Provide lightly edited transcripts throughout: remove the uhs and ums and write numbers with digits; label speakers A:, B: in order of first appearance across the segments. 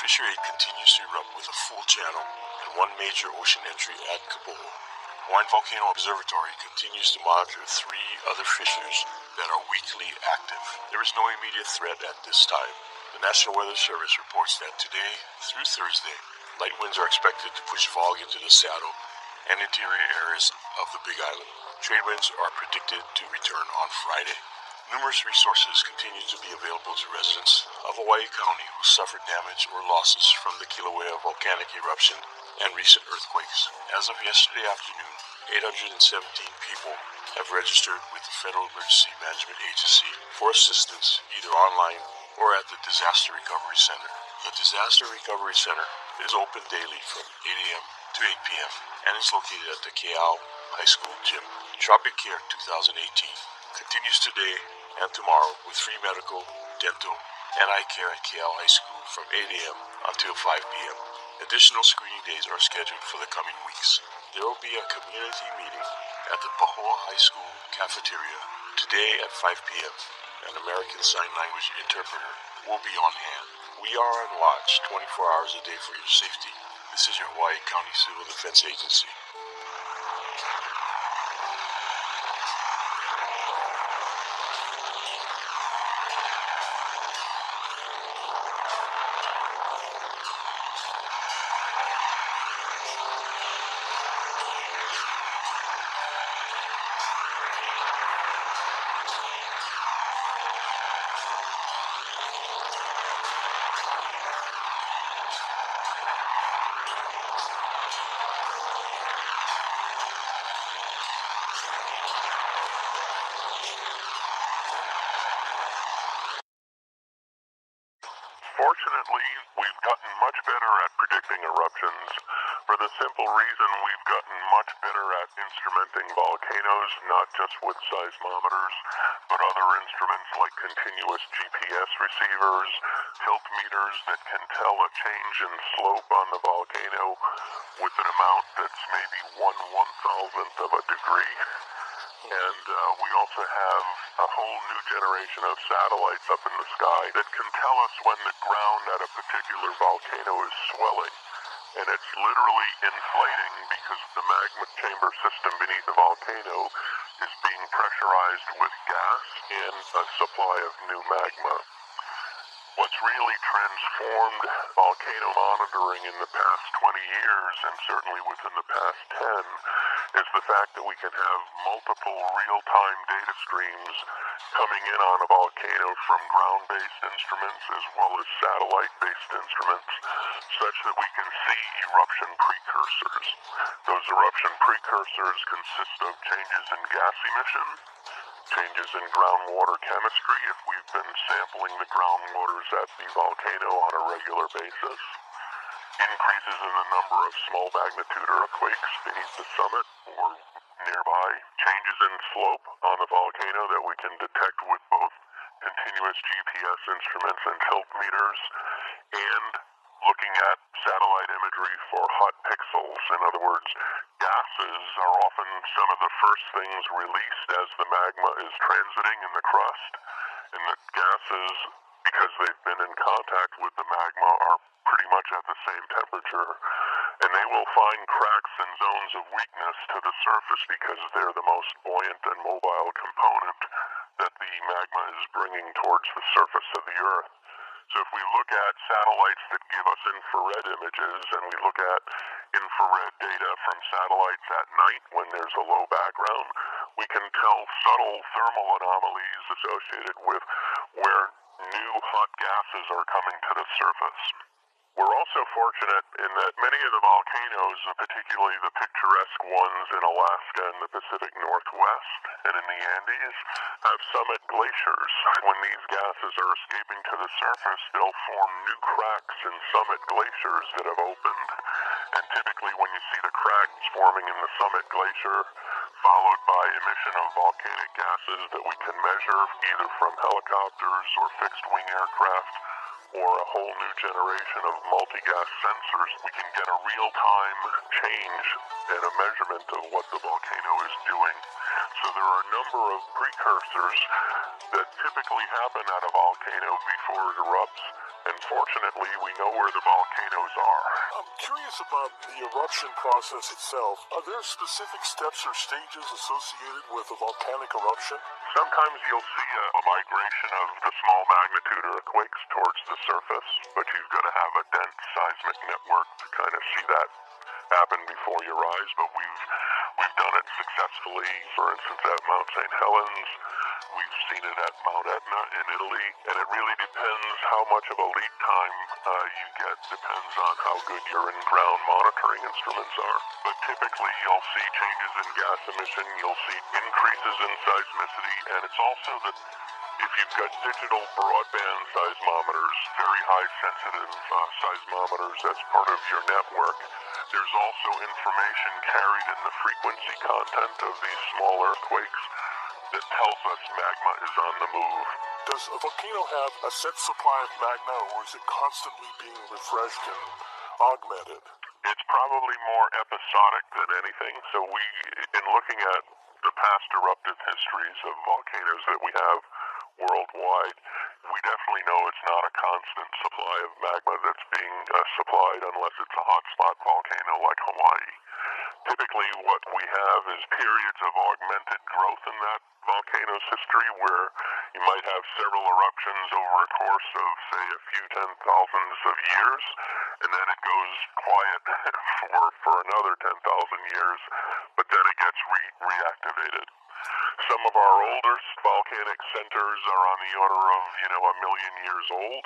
A: Fissure 8 continues to erupt with a full channel and one major ocean entry at Kaboho. Hawaiian Volcano Observatory continues to monitor 3 other fissures that are weakly active. There is no immediate threat at this time. The National Weather Service reports that today through Thursday, light winds are expected to push fog into the Saddle and interior areas of the Big Island. Trade winds are predicted to return on Friday. Numerous resources continue to be available to residents of Hawaii County who suffered damage or losses from the Kilauea volcanic eruption and recent earthquakes. As of yesterday afternoon, 817 people have registered with the Federal Emergency Management Agency for assistance either online or at the Disaster Recovery Center. The Disaster Recovery Center is open daily from 8 a.m. to 8 p.m. and is located at the Keao High School gym. Tropic Care 2018 continues today and tomorrow with free medical, dental, and eye care at Keao High School from 8 a.m. until 5 p.m. Additional screening days are scheduled for the coming weeks. There will be a community meeting at the Pahoa High School cafeteria today at 5 p.m. An American Sign Language interpreter will be on hand. We are on watch 24 hours a day for your safety. This is your Hawaii County Civil Defense Agency.
B: Fortunately, we've gotten much better at predicting eruptions for the simple reason we've gotten much better at instrumenting volcanoes, not just with seismometers, but other instruments like continuous GPS receivers, tilt meters that can tell a change in slope on the volcano with an amount that's maybe 1/1000th of a degree. And we also have a whole new generation of satellites up in the sky that can tell us when the ground at a particular volcano is swelling. And it's literally inflating because the magma chamber system beneath the volcano is being pressurized with gas and a supply of new magma. What's really transformed volcano monitoring in the past 20 years, and certainly within the past 10, is the fact that we can have multiple real-time data streams coming in on a volcano from ground-based instruments as well as satellite-based instruments, such that we can see eruption precursors. Those eruption precursors consist of changes in gas emission, changes in groundwater chemistry if we've been sampling the groundwaters at the volcano on a regular basis, increases in the number of small magnitude earthquakes beneath the summit or nearby, changes in slope on the volcano that we can detect with both continuous GPS instruments and tilt meters, and looking at satellite imagery for hot pixels. In other words, gases are often some of the first things released as the magma is transiting in the crust, and the gases, because they've been in contact with the magma, are pretty much at the same temperature, and they will find cracks and zones of weakness to the surface because they're the most buoyant and mobile component that the magma is bringing towards the surface of the Earth. So if we look at satellites that give us infrared images, and we look at infrared data from satellites at night when there's a low background, we can tell subtle thermal anomalies associated with where new hot gases are coming to the surface. We're also fortunate in that many of the volcanoes, particularly the picturesque ones in Alaska and the Pacific Northwest and in the Andes, have summit glaciers. When these gases are escaping to the surface, they'll form new cracks in summit glaciers that have opened. And typically when you see the cracks forming in the summit glacier, followed by emission of volcanic gases that we can measure either from helicopters or fixed-wing aircraft, or a whole new generation of multi-gas sensors, we can get a real-time change and a measurement of what the volcano is doing. So So there are a number of precursors that typically happen at a volcano before it erupts, and fortunately we know where the volcanoes are.
A: I'm curious about the eruption process itself. Are there specific steps or stages associated with a volcanic eruption?
B: Sometimes you'll see a migration of the small magnitude earthquakes towards the surface, but you've got to have a dense seismic network to kind of see that happen before your eyes. But we've done it successfully, for instance, at Mount St. Helens. We've seen it at Mount Etna in Italy, and it really depends how much of a lead time you get, depends on how good your in-ground monitoring instruments are. But typically you'll see changes in gas emission, you'll see increases in seismicity, and it's also that if you've got digital broadband seismometers, very high sensitive seismometers as part of your network, there's also information carried in the frequency content of these small earthquakes that tells us magma is on the move.
A: Does a volcano have a set supply of magma, or is it constantly being refreshed and augmented?
B: It's probably more episodic than anything. So in looking at the past eruptive histories of volcanoes that we have worldwide, we definitely know it's not a constant supply of magma that's being supplied unless it's a hotspot volcano like Hawaii. Typically what we have is periods of augmented growth in that volcano's history where you might have several eruptions over a course of, say, a few 10,000s of years, and then it goes quiet for another 10,000 years, but then it gets reactivated. Some of our oldest volcanic centers are on the order of, 1 million years old.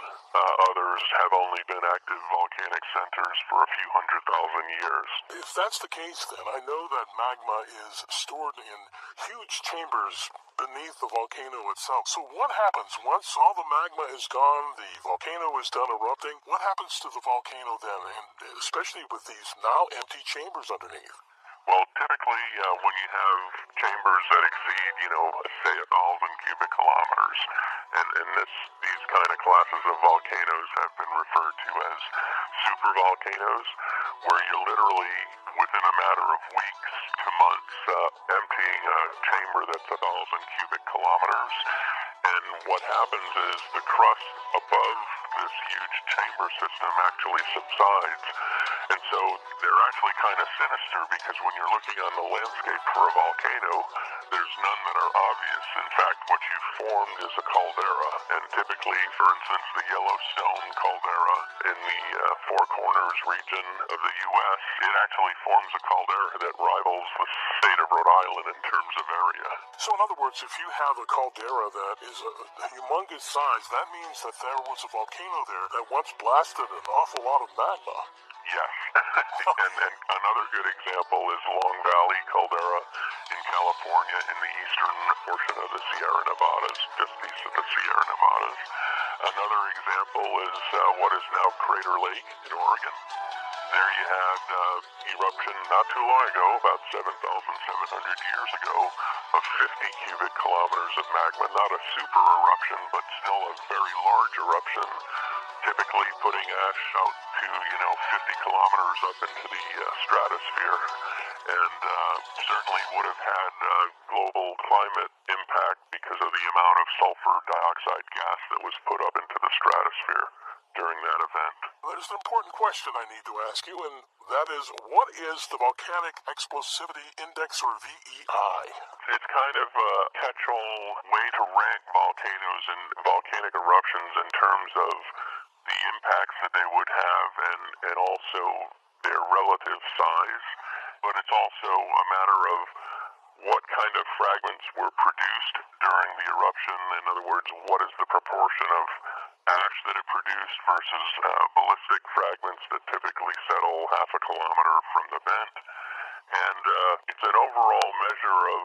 B: Others have only been active volcanic centers for a few 100,000 years.
A: If that's the case, then I know that magma is stored in huge chambers beneath the volcano itself. So what happens once all the magma is gone, the volcano is done erupting? What happens to the volcano then, and especially with these now empty chambers underneath?
B: Well, typically when you have chambers that exceed, say 1,000 cubic kilometers, and these kind of classes of volcanoes have been referred to as supervolcanoes, where you're literally, within a matter of weeks to months, emptying a chamber that's 1,000 cubic kilometers. And what happens is the crust above this huge chamber system actually subsides. And so they're actually kind of sinister because when you're looking on the landscape for a volcano, there's none that are obvious. In fact, what you've formed is a caldera. And typically, for instance, the Yellowstone caldera in the Four Corners region of the U.S., it actually forms a caldera that rivals the state of Rhode Island in terms of area.
A: So in other words, if you have a caldera that is a humongous size, that means that there was a volcano there that once blasted an awful lot of magma.
B: Yes. and another good example is Long Valley caldera in California in the eastern portion of the Sierra Nevadas, just east of the Sierra Nevadas. Another example is what is now Crater Lake in Oregon. There you had eruption not too long ago, about 7,700 years ago, of 50 cubic kilometers of magma. Not a super eruption, but still a very large eruption, typically putting ash out to, 50 kilometers up into the stratosphere, and certainly would have had global climate impact because of the amount of sulfur dioxide gas that was put up into the stratosphere during that event.
A: There's an important question I need to ask you, and that is, what is the Volcanic Explosivity Index, or VEI?
B: It's kind of a catch-all way to rank volcanoes and volcanic eruptions in terms of the impacts that they would have and also their relative size. But it's also a matter of what kind of fragments were produced during the eruption. In other words, what is the proportion of ash that it produced versus ballistic fragments that typically settle half a kilometer from the vent. And it's an overall measure of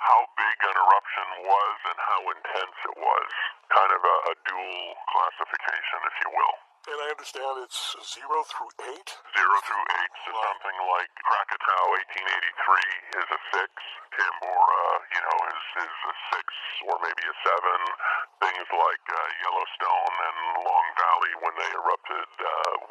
B: how big an eruption was and how intense it was. Kind of a dual classification, if you will.
A: And I understand it's 0 through 8?
B: 0 through 8, so something like Krakatoa 1883 is a 6, Tambora, is a 6 or maybe a 7. Things like Yellowstone and Long Valley, when they erupted,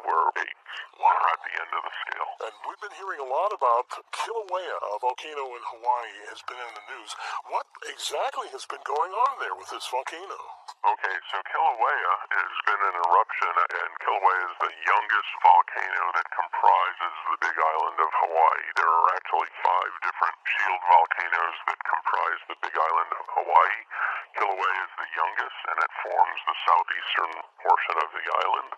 B: were 8s. are at the end of the scale.
A: And we've been hearing a lot about Kilauea, a volcano in Hawaii, has been in the news. What exactly has been going on there with this volcano?
B: Okay, so Kilauea has been an eruption, and Kilauea is the youngest volcano that comprises the Big Island of Hawaii. There are actually 5 different shield volcanoes that comprise the Big Island of Hawaii. Kilauea is the youngest, and it forms the southeastern portion of the island.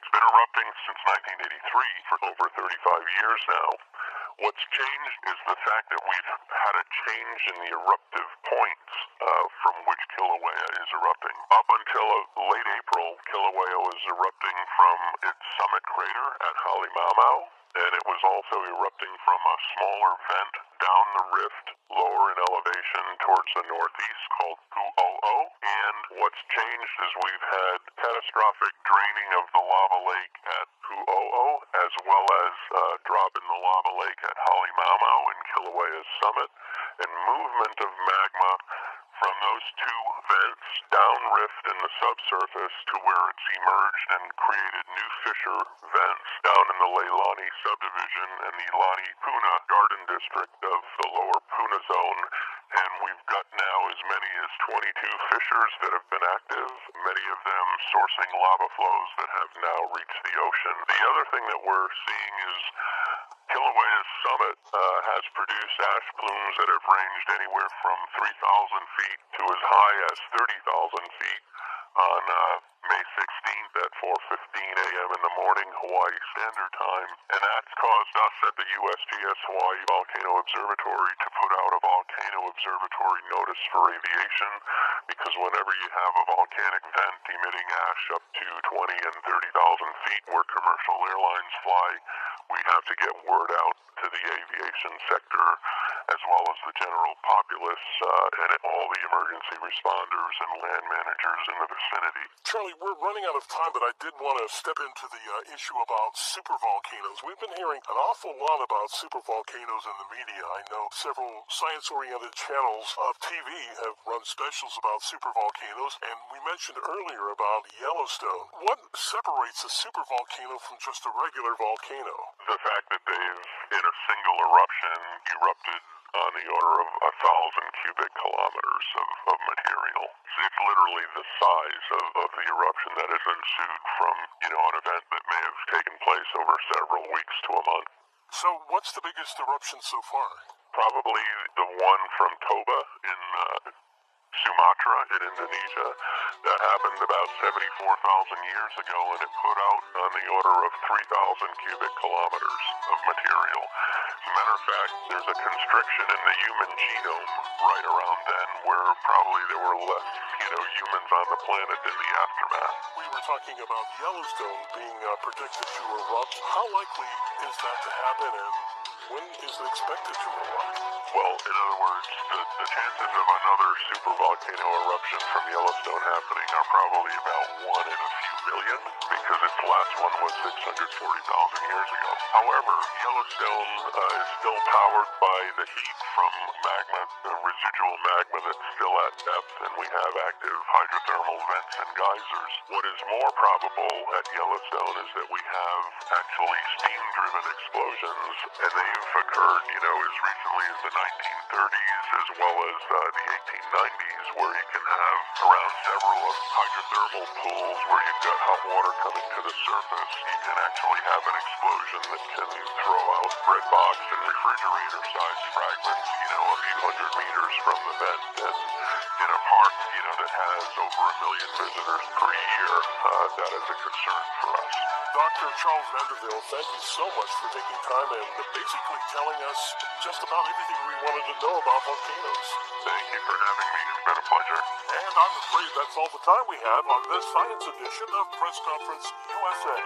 B: It's been erupting since 1983 for over 35 years now. What's changed is the fact that we've had a change in the eruptive points from which Kilauea is erupting. Up until late April, Kilauea was erupting from its summit crater at Halemaumau, and it was also erupting from a smaller vent down the rift lower in elevation towards the northeast called Pu'o'o. And what's changed is we've had catastrophic draining of the lava lake at Pu'o'o, as well as drop in the lava lake at Halemaumau and Kilauea's summit, and movement of magma from those 2 vents downrift in the subsurface to where it's emerged and created new fissure vents down in the Leilani subdivision and the Lani Puna Garden District of the lower Puna zone. And we've got now as many as 22 fissures that have been active, many of them sourcing lava flows that have now reached the ocean. The other thing that we're seeing is Kilauea's summit has produced ash plumes that have ranged anywhere from 3,000 feet to as high as 30,000 feet on May 16th at 4:15 a.m. in the morning, Hawaii Standard Time. And that's caused us at the USGS Hawaii Volcano Observatory to put out a volcano observatory notice for aviation, because whenever you have a volcanic vent emitting ash up to 20 and 30,000 feet where commercial airlines fly, we have to get word out to the aviation sector as well as the general populace and all the emergency responders and land managers in the vicinity.
A: Charlie, we're running out of time, but I did want to step into the issue about supervolcanoes. We've been hearing an awful lot about supervolcanoes in the media. I know several science-oriented channels of TV have run specials about supervolcanoes, and we mentioned earlier about Yellowstone. What separates a supervolcano from just a regular volcano?
B: The fact that they've, in a single eruption, erupted on the order of 1,000 cubic kilometers of material. It's literally the size of the eruption that has ensued from, an event that may have taken place over several weeks to a month.
A: So what's the biggest eruption so far?
B: Probably the one from Toba in Sumatra in Indonesia. That happened about 74,000 years ago, and it put out on the order of 3,000 cubic kilometers of material. As a matter of fact, there's a constriction in the human genome right around then where probably there were less, humans on the planet in the aftermath.
A: We were talking about Yellowstone being predicted to erupt. How likely is that to happen, and when is it expected to erupt?
B: Well, in other words, the chances of another supervolcano eruption from Yellowstone happening are probably about 1 in a few million, because its last one was 640,000 years ago. However, Yellowstone is still powered by the heat from magma, the residual magma that's still at depth, and we have active hydrothermal vents and geysers. What is more probable at Yellowstone is that we have actually steam-driven explosions, and they've occurred, as recently as the 1930s as well as the 1890s, where you can have around several of hydrothermal pools where you've got hot water coming to the surface. You can actually have an explosion that can throw out bread box and refrigerator-sized fragments, a few hundred meters from the vent. And in a park, that has over 1 million visitors per year, that is a concern for us.
A: Dr. Charles Vanderville, thank you so much for taking time and basically telling us just about everything we wanted to know about volcanoes.
B: Thank you for having me. It's been a pleasure.
A: And I'm afraid that's all the time we have on this Science Edition of Press Conference USA.